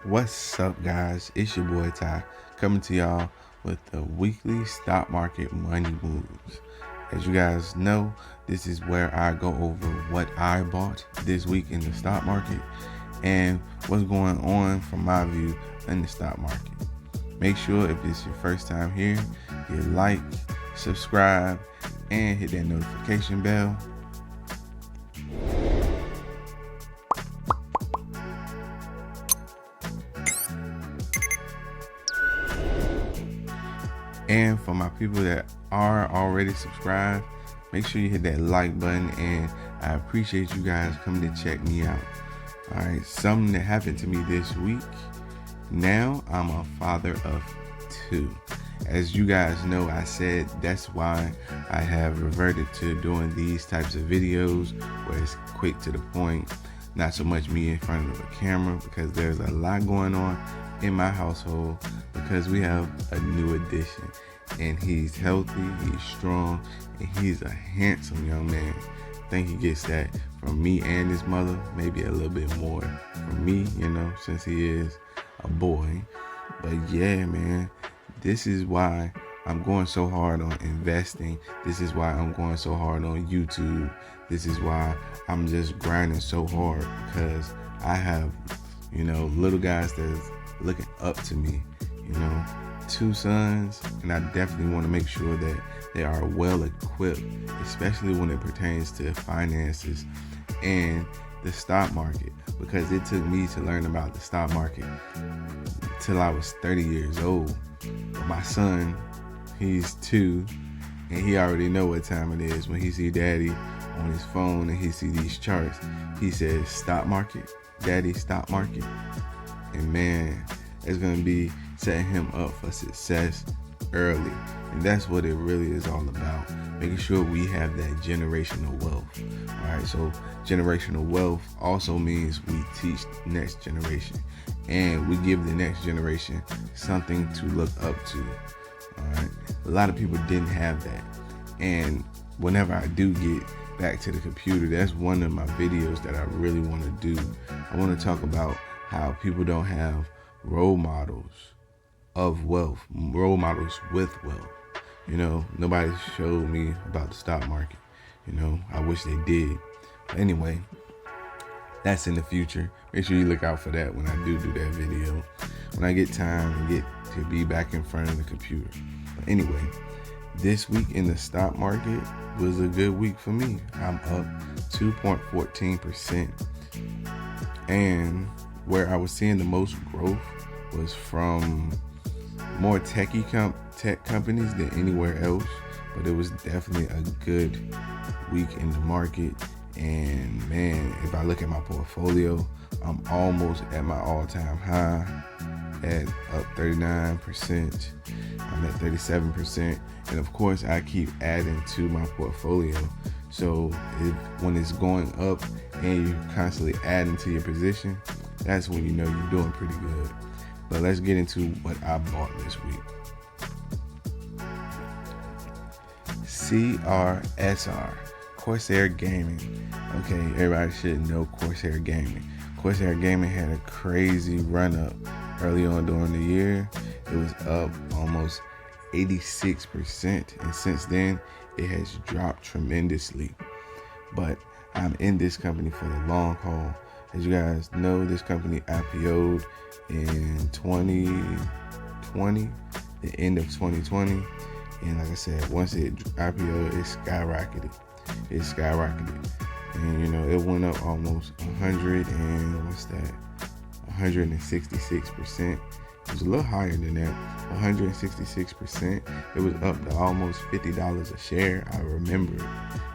What's up, guys? It's your boy Ty coming to y'all with the weekly stock market money moves. As you guys know, this is where I go over what I bought this week in the stock market and what's going on from my view in the stock market. Make sure if this is your first time here, you like, subscribe, and hit that notification bell. And for my people that are already subscribed, make sure you hit that like button, and I appreciate you guys coming to check me out. All right, something that happened to me this week. Now I'm a father of 2. As you guys know, I said that's why I have reverted to doing these types of videos where it's quick to the point, not so much me in front of a camera, because there's a lot going on in my household because we have a new addition, and he's healthy, he's strong, and he's a handsome young man. I think he gets that from me and his mother, maybe a little bit more from me, since he is a boy. But yeah, man, this is why I'm going so hard on investing. This is why I'm going so hard on YouTube. This is why I'm just grinding so hard, because I have, little guys that's looking up to me, 2 sons, and I definitely want to make sure that they are well equipped, especially when it pertains to finances and the stock market, because it took me to learn about the stock market till I was 30 years old. But my son, he's 2, and he already know what time it is. When he see daddy on his phone and he see these charts, he says, "Stock market, daddy, stock market." And man, it's going to be setting him up for success early. And that's what it really is all about. Making sure we have that generational wealth. All right, so generational wealth also means we teach the next generation, and we give the next generation something to look up to. All right, a lot of people didn't have that. And whenever I do get back to the computer, that's one of my videos that I really want to do. I want to talk about how people don't have role models of wealth, role models with wealth. Nobody showed me about the stock market. I wish they did. But anyway, that's in the future. Make sure you look out for that when I do that video, when I get time and get to be back in front of the computer. But anyway, this week in the stock market was a good week for me. I'm up 2.14%. And where I was seeing the most growth was from more tech companies than anywhere else. But it was definitely a good week in the market. And man, if I look at my portfolio, I'm almost at my all-time high at up 39%. I'm at 37%. And of course, I keep adding to my portfolio. So when it's going up and you're constantly adding to your position, that's when you know you're doing pretty good. But let's get into what I bought this week. CRSR, Corsair Gaming. Okay, everybody should know Corsair Gaming. Corsair Gaming had a crazy run up early on during the year. It was up almost 86%, and since then it has dropped tremendously. But I'm in this company for the long haul. As you guys know, this company IPO'd in 2020, the end of 2020. And like I said, once it IPO'd, it skyrocketed. And it went up almost 166%. It was a little higher than that, 166%. It was up to almost $50 a share. I remember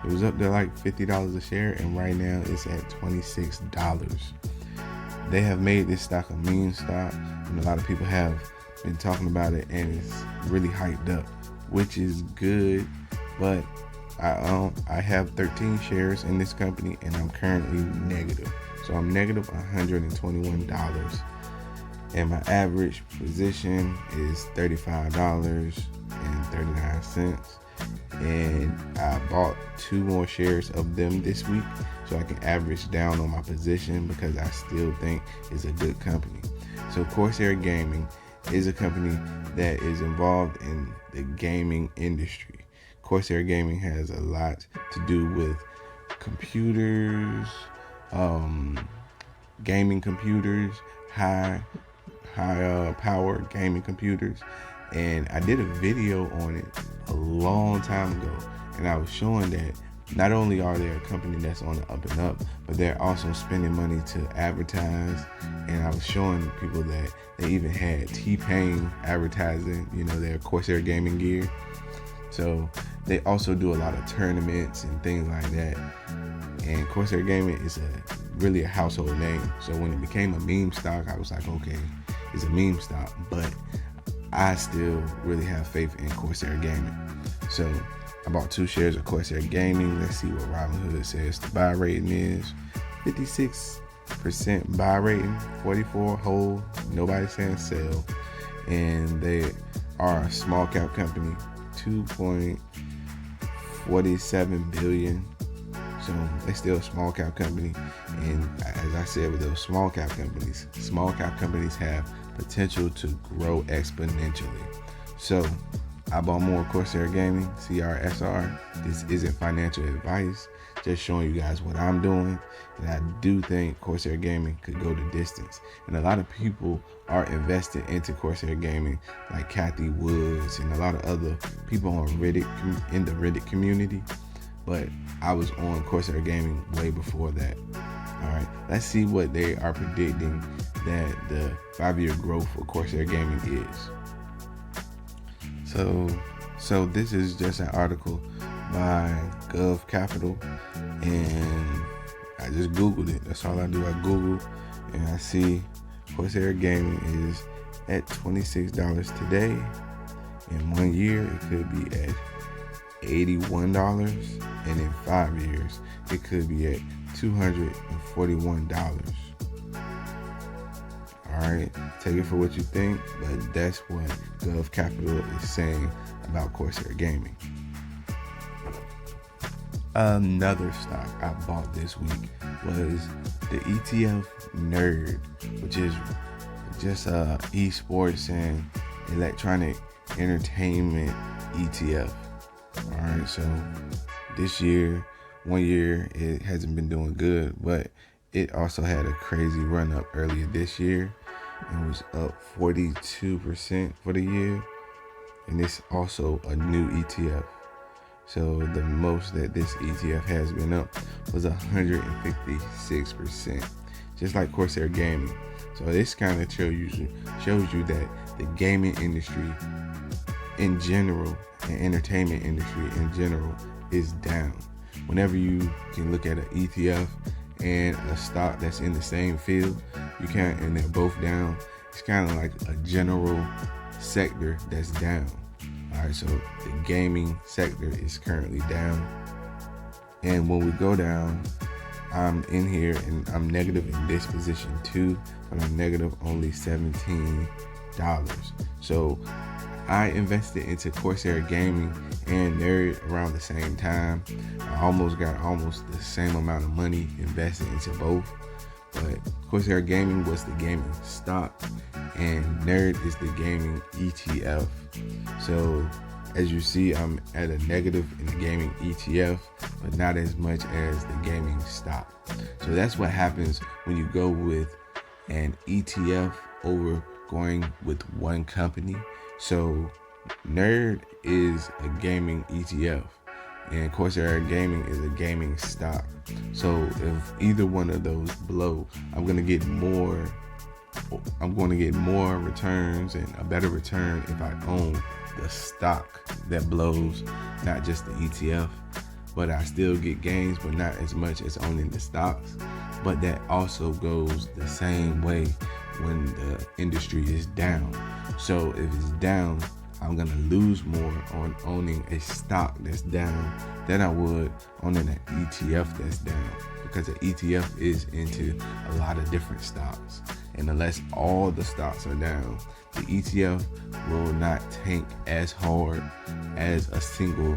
it was up to like $50 a share, and right now it's at $26. They have made this stock a meme stock, and a lot of people have been talking about it, and it's really hyped up, which is good. But I have 13 shares in this company, and I'm currently negative. So I'm negative $121. And my average position is $35.39. And I bought 2 more shares of them this week so I can average down on my position, because I still think it's a good company. So Corsair Gaming is a company that is involved in the gaming industry. Corsair Gaming has a lot to do with computers, gaming computers, high power gaming computers. And I did a video on it a long time ago, and I was showing that not only are they a company that's on the up and up, but they're also spending money to advertise. And I was showing people that they even had T-Pain advertising, their Corsair gaming gear. So they also do a lot of tournaments and things like that. And Corsair Gaming is really a household name. So when it became a meme stock, I was like, okay, it's a meme stock, but I still really have faith in Corsair Gaming. So I bought 2 shares of Corsair Gaming. Let's see what Robinhood says the buy rating is. 56% buy rating, 44 hold, nobody saying sell. And they are a small cap company, 2.47 billion. So they're still a small cap company. And as I said, with those small cap companies have potential to grow exponentially. So I bought more Corsair Gaming, CRSR. This isn't financial advice, just showing you guys what I'm doing. And I do think Corsair Gaming could go the distance. And a lot of people are invested into Corsair Gaming, like Kathy Woods and a lot of other people on Reddit, in the Reddit community. But I was on Corsair Gaming way before that. All right, let's see what they are predicting that the 5-year growth for Corsair Gaming is. So this is just an article by Gov Capital, and I just Googled it. That's all I do. I Google and I see Corsair Gaming is at $26 today. In 1 year, it could be at $81, and in 5 years, it could be at $241. Alright, take it for what you think, but that's what Gov Capital is saying about Corsair Gaming. Another stock I bought this week was the ETF Nerd, which is just esports and electronic entertainment ETF. Alright, so this year, 1 year, it hasn't been doing good, but it also had a crazy run up earlier this year. It was up 42% for the year, and it's also a new ETF. So the most that this ETF has been up was 156%, just like Corsair Gaming. So this kind of shows you that the gaming industry in general and entertainment industry in general is down. Whenever you can look at an ETF and a stock that's in the same field, and they're both down, it's kind of like a general sector that's down. All right, so the gaming sector is currently down. And when we go down, I'm in here and I'm negative in this position too, but I'm negative only $17. So I invested into Corsair Gaming and Nerd around the same time. I almost got the same amount of money invested into both. But Corsair Gaming was the gaming stock, and Nerd is the gaming ETF. So as you see, I'm at a negative in the gaming ETF, but not as much as the gaming stock. So that's what happens when you go with an ETF over going with one company. So Nerd is a gaming ETF, and Corsair Gaming is a gaming stock. So if either one of those blow, I'm going to get more returns and a better return if I own the stock that blows, not just the ETF. But I still get gains, but not as much as owning the stocks. But that also goes the same way when the industry is down. So if it's down, I'm going to lose more on owning a stock that's down than I would owning an ETF that's down, because an ETF is into a lot of different stocks. And unless all the stocks are down, the ETF will not tank as hard as a single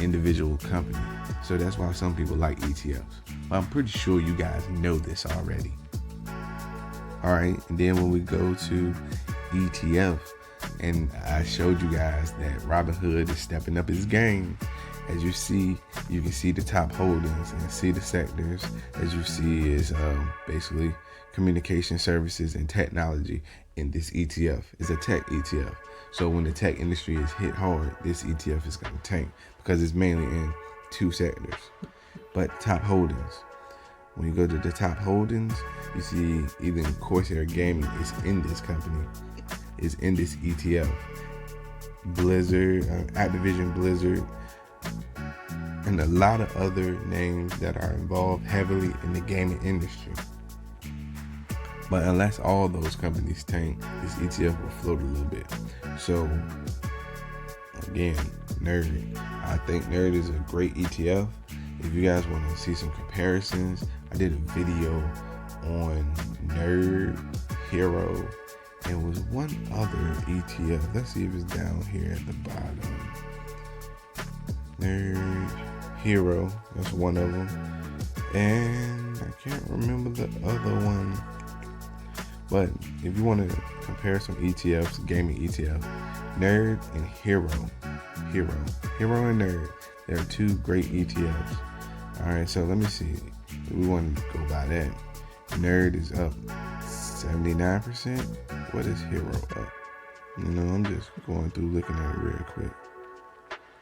individual company. So that's why some people like ETFs. But I'm pretty sure you guys know this already. All right, and then when we go to ETF, and I showed you guys that Robinhood is stepping up its game. As you see, you can see the top holdings and see the sectors. As you see, is basically communication services and technology in this ETF. It's a tech ETF. So when the tech industry is hit hard, this ETF is going to tank because it's mainly in two sectors. But top holdings. When you go to the top holdings, you see even Corsair Gaming is in this company, is in this ETF. Blizzard, Activision Blizzard, and a lot of other names that are involved heavily in the gaming industry. But unless all those companies tank, this ETF will float a little bit. So again, Nerd. I think Nerd is a great ETF. If you guys want to see some comparisons, I did a video on Nerd, Hero, and was one other ETF. Let's see if it's down here at the bottom. Nerd, Hero, that's one of them. And I can't remember the other one. But if you want to compare some ETFs, gaming ETF, Nerd and Hero and Nerd, they're two great ETFs. All right, so let me see. We want to go by that. Nerd is up 79%. What is Hero up? I'm just going through looking at it real quick.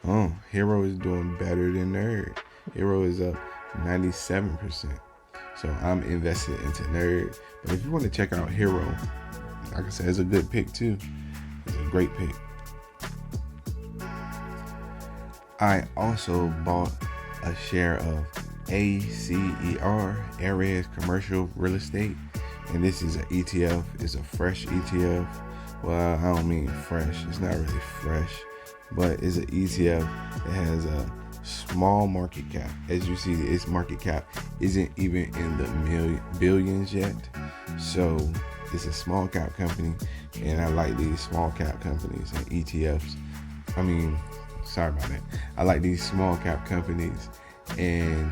Oh, Hero is doing better than Nerd. Hero is up 97%. So I'm invested into Nerd. But if you want to check out Hero, like I said, it's a good pick too. It's a great pick. I also bought a share of ACRE, ACRE Commercial Real Estate. And this is an ETF. It's a fresh ETF. Well, I don't mean fresh. It's not really fresh. But it's an ETF that has a small market cap. As you see, its market cap isn't even in the billions yet. So it's a small cap company. And I like these small cap companies and ETFs. Sorry about that. I like these small cap companies and,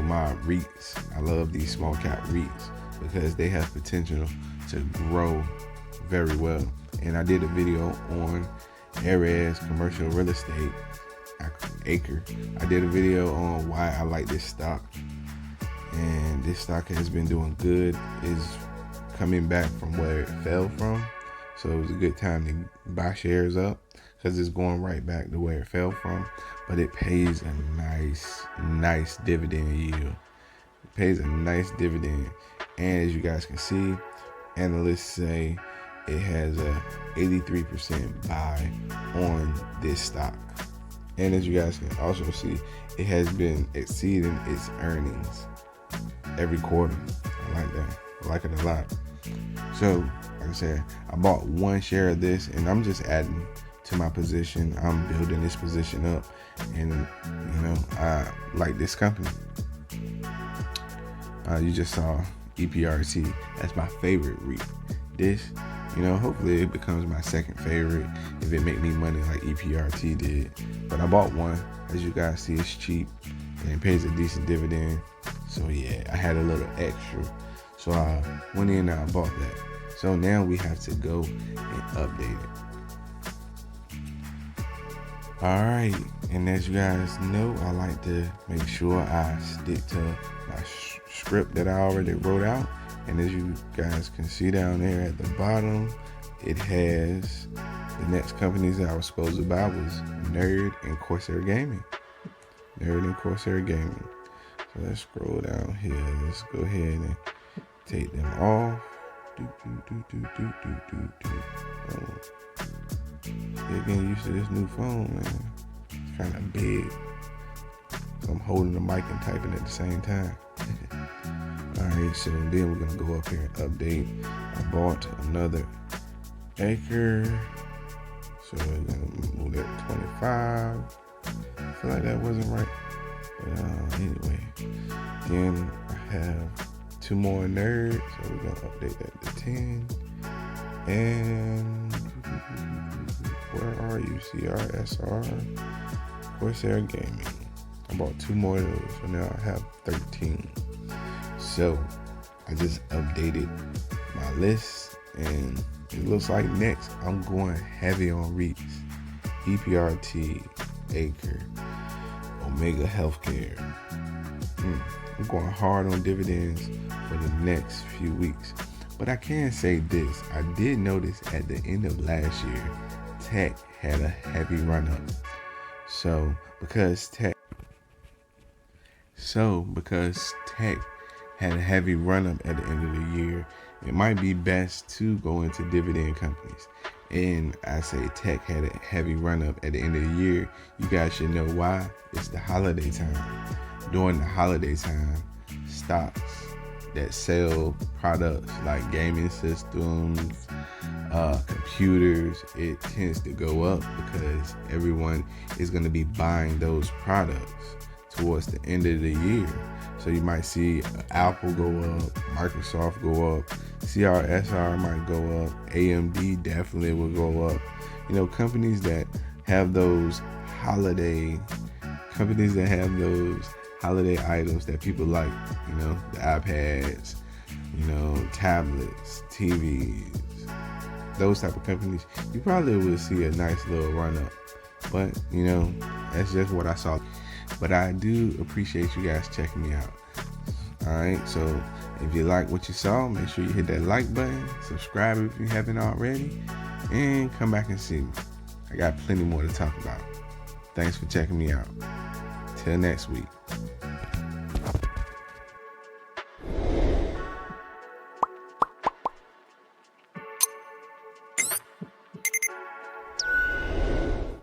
my REITs. I love these small cap REITs because they have potential to grow very well. And I did a video on ARES Commercial Real Estate, ACRE. I did a video on why I like this stock. And this stock has been doing good. It's coming back from where it fell from. So it was a good time to buy shares up because it's going right back to where it fell from. But it pays a nice dividend yield. It pays a nice dividend. And as you guys can see, analysts say it has a 83% buy on this stock. And as you guys can also see, it has been exceeding its earnings every quarter. I like that. I like it a lot. So, like I said, I bought one share of this and I'm just adding to my position. I'm building this position up and, I like this company. You just saw EPRT. That's my favorite REIT. This, hopefully it becomes my second favorite if it make me money like EPRT did. But I bought one. As you guys see, it's cheap and it pays a decent dividend. So yeah, I had a little extra. So I went in and I bought that. So now we have to go and update it. All right, and as you guys know, I like to make sure I stick to my script that I already wrote out. And as you guys can see down there at the bottom, it has the next companies that I was supposed to buy was Nerd and Corsair Gaming. Nerd and Corsair Gaming. So let's scroll down here. Let's go ahead and take them off. You're getting used to this new phone, man. It's kind of big. So I'm holding the mic and typing at the same time. Alright, so then we're going to go up here and update. I bought another ACRE. So we're going to move that to 25. I feel like that wasn't right. But anyway. Then I have two more Nerds. So we're going to update that to 10. And where are you? CRSR Corsair Gaming. I bought two more of those. So now I have 13. So I just updated my list, and it looks like next I'm going heavy on REITs, EPRT, ACRE, Omega Healthcare. I'm going hard on dividends for the next few weeks. But I can say this, I did notice at the end of last year, tech had a heavy run up. So because tech had a heavy run up at the end of the year, it might be best to go into dividend companies. And I say tech had a heavy run up at the end of the year. You guys should know why. It's the holiday time. During the holiday time, stocks that sell products like gaming systems, computers, it tends to go up because everyone is going to be buying those products towards the end of the year. So you might see Apple go up, Microsoft go up, CRSR might go up, AMD definitely will go up. You know, companies that have those holiday items that people like, you know, the iPads, you know, tablets, TVs, those type of companies, you probably will see a nice little run up. But, you know, that's just what I saw. But I do appreciate you guys checking me out. Alright, so if you like what you saw, make sure you hit that like button, subscribe if you haven't already, and come back and see me. I got plenty more to talk about. Thanks for checking me out. Till next week.